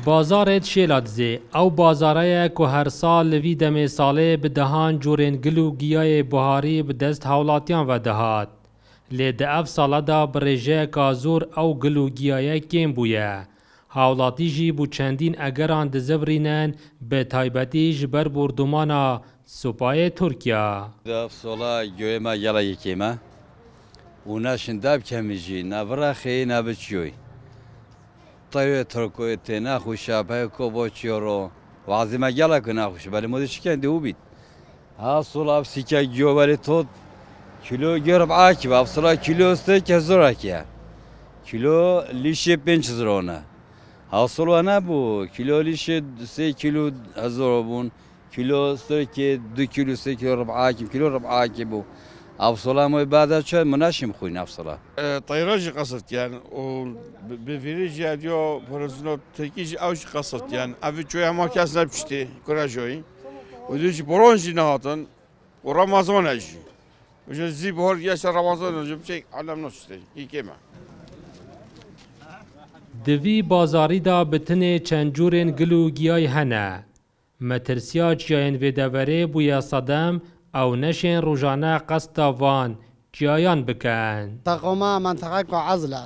بازارت شیلادزه او بازاره که هر سال لوی دم ساله به دهان جورین گلو گیای بهاری به دست حولاتیان و دهات. لی ده اف ساله دا برژه کازور او گلو گیای کم بویه. حولاتی جی بو چندین اگران دزورینن به تایبتی جبر بردمانا سپای ترکیا. ده اف ساله گوی ما یلا یکیمه و نشندب کمیجی نبرخی نبچیوی. طيب تركوا تناخو شابه كوبوتشيرو وعزيمة يلا كناخوش بالي مودي شكان دوبيت ها صلاة سيكا جو بالي تود كيلو جرب عاكي بابصلا كيلو ستيك هزوراكيا كيلو ليشي بنش زرونا ها صلاة نبو كيلو ليشي سي كيلو هزوربون كيلو ستيك دو كيلو سي كيلو ربعاكي كيلو ربعاكي بو أفصلا ما بعد شو مناشم خوين أفصلا. طيراج قصرت يعني وبفيريج ياديو فرزنو تركيج أوش قصرت يعني أبي شوية ما كاس نبشتي كراجوي ودوش برونجي نهاتن ورمضان أجي وش زي بهور ياش رمضان أجي بشيء علم نشتي يكيما. دوی بازاری دا بتنه چنجورین گلو گیای هنه. مترسیا چیاین ویدوره بویا صدم او نشین روزانه قصد وان جایان بکن. تقوما منطقه که عزله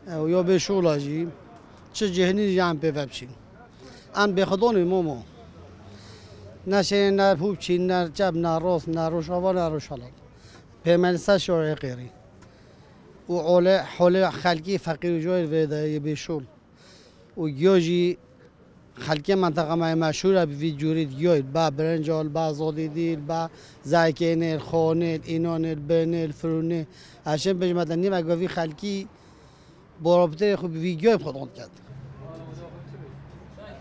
و یا به شولاجی چه جهنی جان بفهمشین. آن بخدانی مومو. نشین نه پوچین نه جب نه روز نه روشاوا نه روشالات. پیمانسا شوری غیری. و حال خلقی فقیر جوی ویدای به شول. و گیاجی خلقی منطقه ما مشهور به جوری دیوید با برنجال با زادیدیل با زایکینل خانل اینانل بنل فرونه عشان بجمعن نیم اگوی خلقی برابطه خوب ویدیو خودند کرد.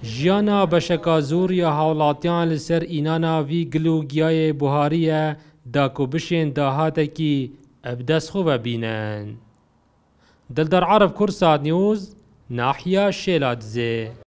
جیانا بشکازور یا حالاتیان لسر اینانا وی گلو گیای بهاریه داکو بشین داهاته کی ابدس خوب بینن. دلدر عرب کرسات نیوز ناحیه شیلادزه.